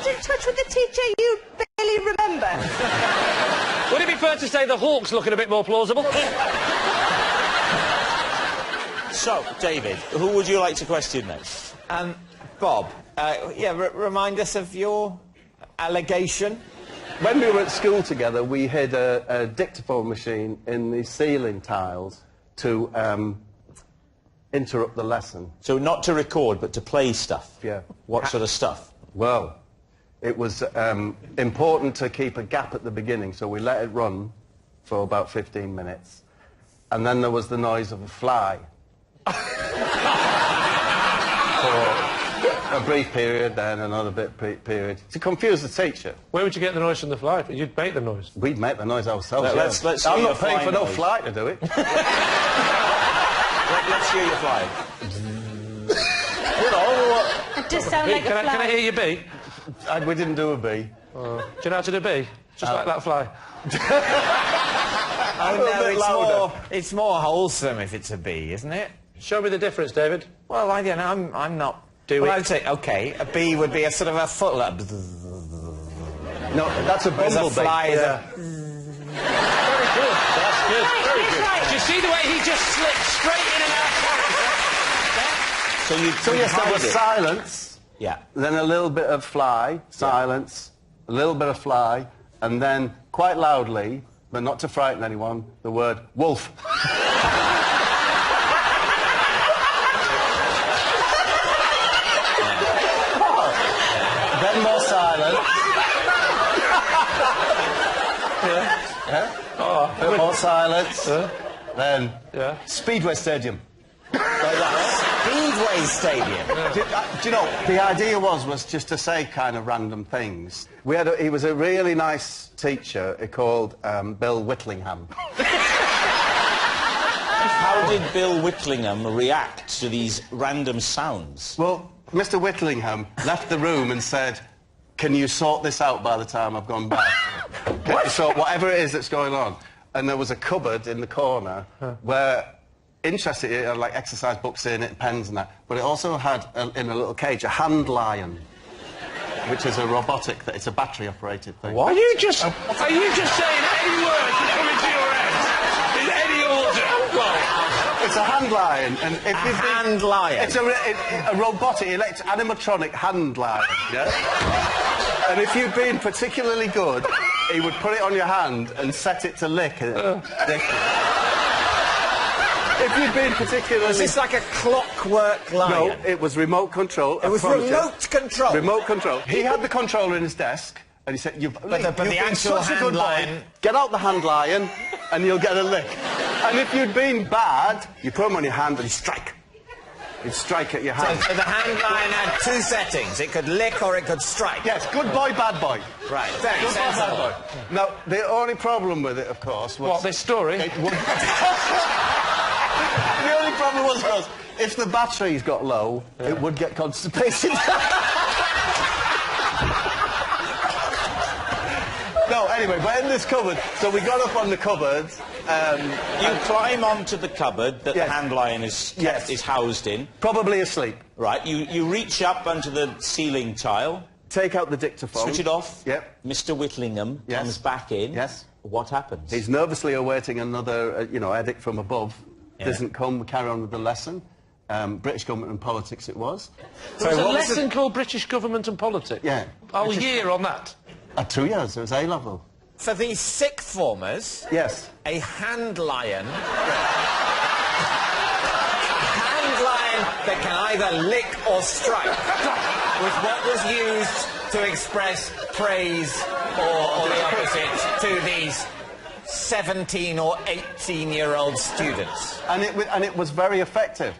got in touch with the teacher you barely remember? Would it be fair to say the Hawk's looking a bit more plausible? So, David, who would you like to question next? Bob, remind us of your allegation. When we were at school together, we hid a dictaphone machine in the ceiling tiles to interrupt the lesson. So not to record, but to play stuff? Yeah. What sort of stuff? Well, it was important to keep a gap at the beginning, so we let it run for about 15 minutes. And then there was the noise of a fly. For a brief period, then another period, to confuse the teacher. Where would you get the noise from the fly? You'd make the noise. We'd make the noise ourselves. Let's I'm hear not your paying fly for no noise. fly to do it. Let's hear your fly. It does sound like a fly. Can I hear your bee? We didn't do a bee. Do you know how to do a bee? Just like that fly. Oh, no, it's more wholesome if it's a bee, isn't it? Show me the difference, David. Well, I don't know, I'm not... Do it. I'd say, OK, a bee would be a sort of a foot... No, that's a Whereas bumblebee. a fly is a... Very good. That's good. Very good. Do you see the way he just slipped straight in and out? So So yes, there was silence, Yeah. then a little bit of fly, silence, a little bit of fly, and then, quite loudly, but not to frighten anyone, the word wolf. Then more silence. A bit more silence. Then Speedway Stadium. Speedway Stadium. Do you know, the idea was just to say kind of random things. He was a really nice teacher called Bill Whitlingham. How did Bill Whitlingham react to these random sounds? Well, Mr. Whitlingham left the room and said, "Can you sort this out by the time I've gone back?" So whatever it is that's going on. And there was a cupboard in the corner where, interestingly, it had like exercise books in it, pens and that, but it also had, in a little cage, a hand lion, which is a robotic, it's a battery-operated thing. What? Are you just saying any word that's coming to your head? In any order? Right. It's a hand lion, and if you've been... hand lion? It's a robotic, animatronic hand lion, yeah? And if you've been particularly good, he would put it on your hand and set it to lick. If you've been particularly... Was this like a clockwork lion? No, it was remote control. It was remote control? Remote control. He had the controller in his desk, and he said, you've the been actual such a hand good lion... boy. Get out the hand lion, and you'll get a lick. And if you'd been bad, you put him on your hand and he'd strike. He'd strike at your hand. So the hand lion had two settings. It could lick or it could strike. Yes, good boy, bad boy. Right, Good thanks. boy, bad boy. Now, the only problem with it, of course, was... What, this story? The only problem was if the batteries got low, it would get constipated. No, anyway, but in this cupboard, so we got up on the cupboard. You climb onto the cupboard that the hand lion is housed in. Probably asleep. Right, you reach up onto the ceiling tile. Take out the dictaphone. Switch it off. Yep. Mr. Whitlingham comes back in. Yes. What happens? He's nervously awaiting another, edict from above. Yeah. Doesn't come, we carry on with the lesson. British government and politics it was. There was a lesson called British Government and Politics? Yeah. Whole year on that? 2 years, it was A-level. For these sixth formers, Yes. a hand lion... that can either lick or strike was what was used to express praise or the opposite to these 17 or 18-year-old students. And it was very effective.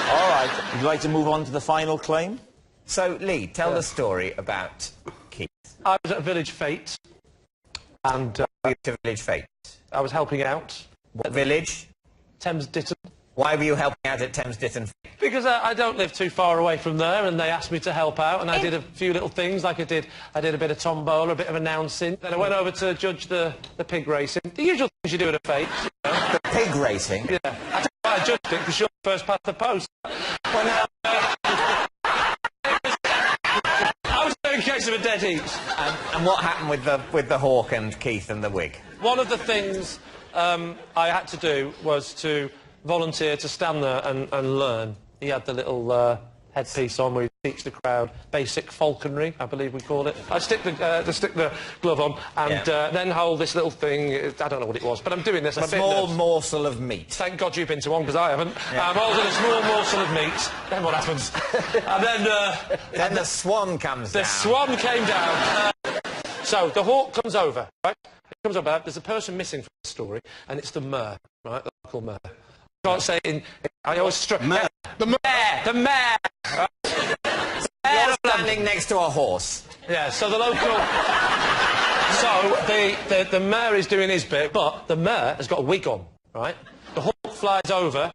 All right, would you like to move on to the final claim? So, Lee, tell the story about Keith. I was at a village fete, and To Village Fate. I was helping out. What village? Thames Ditton. Why were you helping out at Thames Ditton? Because I don't live too far away from there, and they asked me to help out, and I did a few little things, like I did a bit of tombola, a bit of announcing. Then I went over to judge the pig racing. The usual things you do at a fete, you know. The pig racing? Yeah. I don't know why I judged it, because you're first past the post. Well, now, I was in case of a dead heat. And what happened with the hawk and Keith and the wig? One of the things I had to do was to volunteer to stand there and learn. He had the little headpiece on where he teach the crowd basic falconry, I believe we call it. I'd stick the glove on and then hold this little thing. I don't know what it was, but I'm doing this. A small morsel of meat. Thank God you've been to one, because I haven't. I'm holding a small morsel of meat. Then what happens? And then the swan comes down. The swan came down. So the hawk comes over, right? It comes over. There's a person missing from the story, and it's the mayor, right? The local mayor. I can't say it in... I always struggle. The mayor! The mayor! You're standing next to a horse. Yeah, so the local... So the mayor is doing his bit, but the mayor has got a wig on, right? The hawk flies over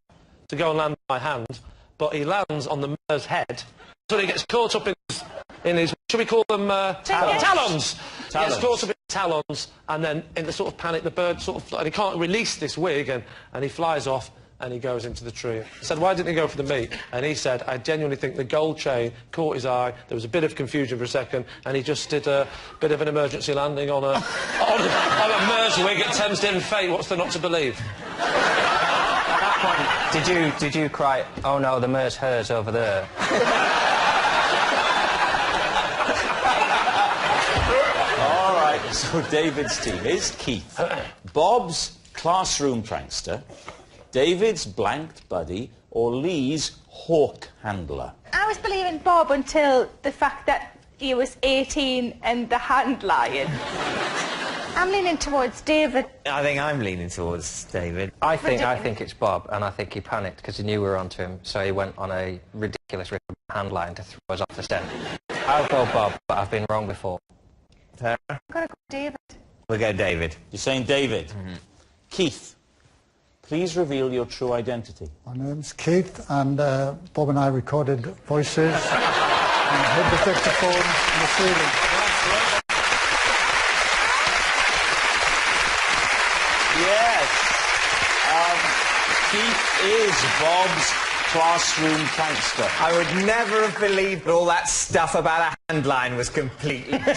to go and land on my hand, but he lands on the mayor's head, so he gets caught up in his... Should we call them... Talons! He gets caught up in talons, and then in the sort of panic, the bird sort of... And he can't release this wig, and he flies off, and he goes into the tree. I said, why didn't he go for the meat? And he said, I genuinely think the gold chain caught his eye, there was a bit of confusion for a second, and he just did a bit of an emergency landing on a mare's wig at Thames Devon Fate. What's there not to believe? At that point, did you cry, oh no, the mare's hers over there? All right, so David's team is Keith, Bob's classroom prankster, David's blanked buddy, or Lee's hawk handler. I was believing Bob until the fact that he was 18 and the hand lion. I'm leaning towards David. I think I'm leaning towards David. I think it's Bob, and I think he panicked because he knew we were onto him, so he went on a ridiculous hand line to throw us off the step. I'll go Bob, but I've been wrong before. Sarah? I'm going to go David. We'll go David. You're saying David. Keith, please reveal your true identity. My name's Keith, and Bob and I recorded voices and hid the dictaphone in the ceiling. Yes. Keith is Bob's classroom prankster. I would never have believed that all that stuff about a hand line was completely true.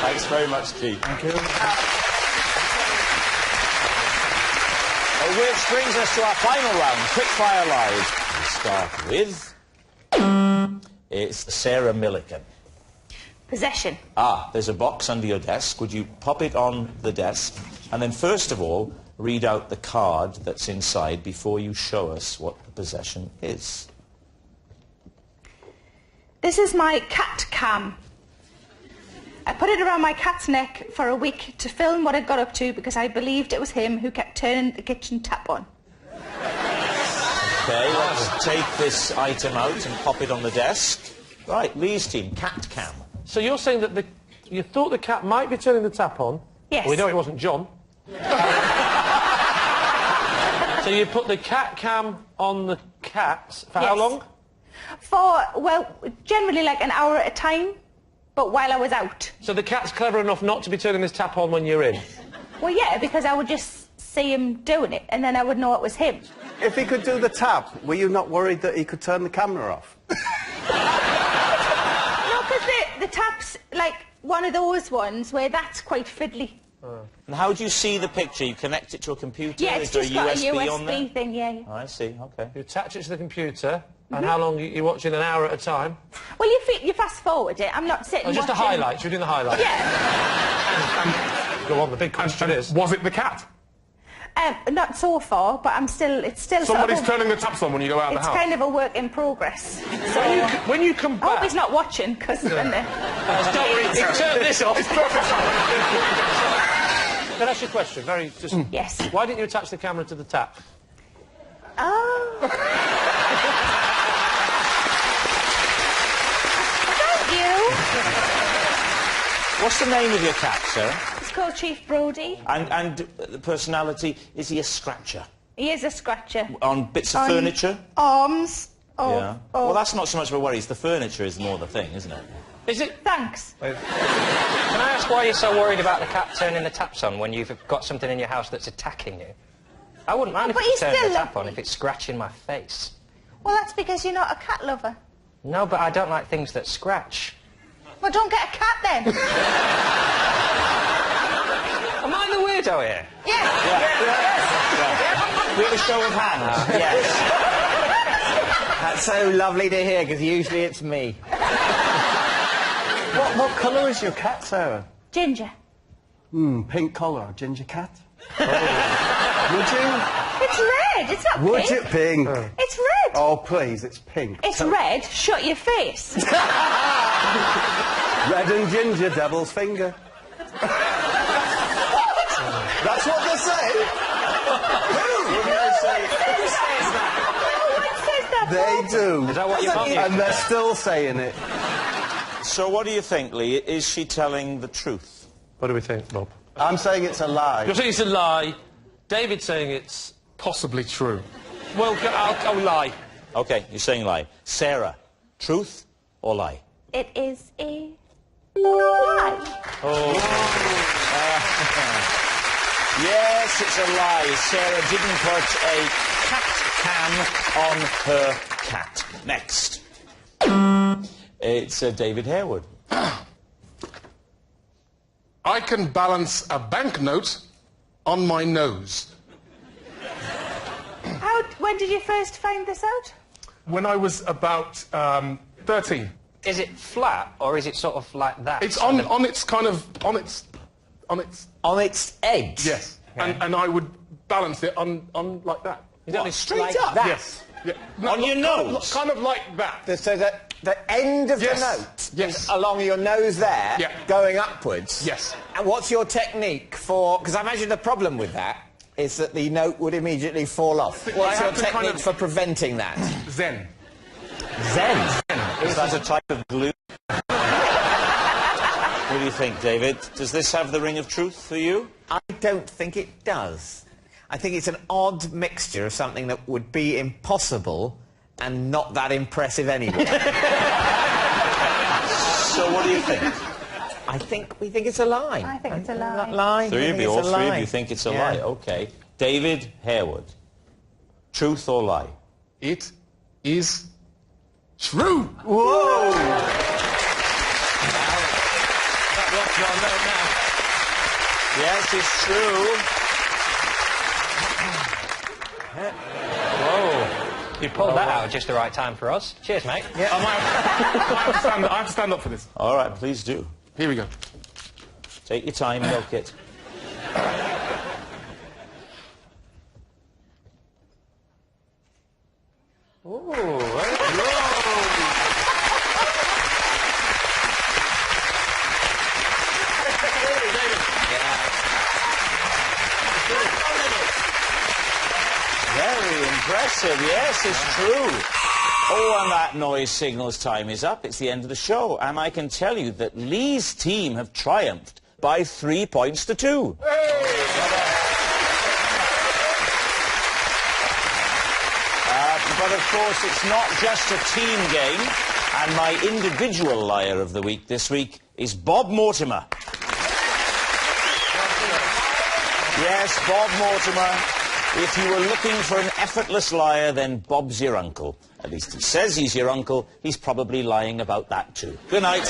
Thanks very much, Keith. Thank you. Which brings us to our final round, Quickfire Live. We start with... It's Sarah Millican. Possession. There's a box under your desk. Would you pop it on the desk? And then, first of all, read out the card that's inside before you show us what the possession is. This is my cat cam. I put it around my cat's neck for a week to film what it got up to because I believed it was him who kept turning the kitchen tap on. OK, let's take this item out and pop it on the desk. Right, Lee's team, cat cam. So you're saying that you thought the cat might be turning the tap on? Yes. Well, we know it wasn't John. So you put the cat cam on the cat for how long? For, well, generally like an hour at a time, but while I was out. So the cat's clever enough not to be turning this tap on when you're in? Well, yeah, because I would just see him doing it, and then I would know it was him. If he could do the tap, were you not worried that he could turn the camera off? No, because the tap's like one of those ones where that's quite fiddly. And how do you see the picture? You connect it to a computer? Yeah, it's Is there just a got a USB on there? USB thing, yeah. Oh, I see, OK. You attach it to the computer, and how long are you watching? An hour at a time? Well, you fast forward it. I'm not sitting Just watching... the highlights. You're doing the highlights. Yeah. Go on, the big question is... Was it the cat? Not so far, but it's still Somebody's sort of turning the taps on when you go out of the It's house. kind of a work in progress. So When you come I back... hope he's not watching, because then... Don't worry, turn this off. Can I ask you a question? Yes. Why didn't you attach the camera to the tap? Oh. Thank you. What's the name of your cat, Sarah? It's called Chief Brody. And the personality, is he a scratcher? He is a scratcher. On bits of furniture? Arms. Oh, Yeah. oh. Well, that's not so much of a worry. It's the furniture is more the thing, isn't it? Is it... Thanks. Can I ask why you're so worried about the cat turning the taps on when you've got something in your house that's attacking you? I wouldn't mind if But it he's turned the still tap on if it's scratching my face. Well, that's because you're not a cat lover. No, but I don't like things that scratch. Well, don't get a cat then. Am I the weirdo here? Yeah. We have a show of hands. Yes. That's so lovely to hear, because usually it's me. What colour is your cat, Sarah? Ginger. Pink collar, ginger cat. Would you? It's red. It's not Would pink. you? Pink. It's red. Oh, please, it's pink. It's red. Shut your face. Red and ginger, devil's finger. That's what they say. They do. Is that what your mum used to And they're say? still saying it. So what do you think, Lee? Is she telling the truth? What do we think, Bob? I'm saying it's a lie. You're saying it's a lie. David's saying it's... Possibly true. Well, I'll lie. OK, you're saying lie. Sarah, truth or lie? It is a lie. Yes, it's a lie. Sarah didn't put a cat cam on her cat. Next. It's David Harewood. I can balance a banknote on my nose. When did you first find this out? When I was about 13. Is it flat, or is it sort of like that? It's on its kind of... On its... On its edge? Yes. And I would balance it on like that. Straight like up? that? Yes. Yeah. On your nose? Kind of like that. So that the end of Yes. the note Yes. is along your nose there, Yeah. going upwards. Yes. And what's your technique for... Because I imagine the problem with that is that the note would immediately fall off. What's your have to kind technique of- for preventing that? Zen. Zen. Is that a type of glue? What do you think, David? Does this have the ring of truth for you? I don't think it does. I think it's an odd mixture of something that would be impossible and not that impressive anyway. So what do you think? We think it's a lie. I think it's a lie. Lie. Three I of think you, it's all a three of lie. you think it's a Yeah. lie. OK. David Harewood. Truth or lie? It is true. Whoa! Yes, it's true. Whoa. You pulled that out at just the right time for us. Cheers, mate. I have to stand up for this. All right, please do. Here we go. Take your time, milk it. Very impressive. Yes, it's true. Oh, and that noise signals time is up. It's the end of the show. And I can tell you that Lee's team have triumphed by 3 points to 2. But of course, it's not just a team game. And my individual liar of the week this week is Bob Mortimer. Yes, Bob Mortimer. If you were looking for an effortless liar, then Bob's your uncle. At least he says he's your uncle. He's probably lying about that too. Good night.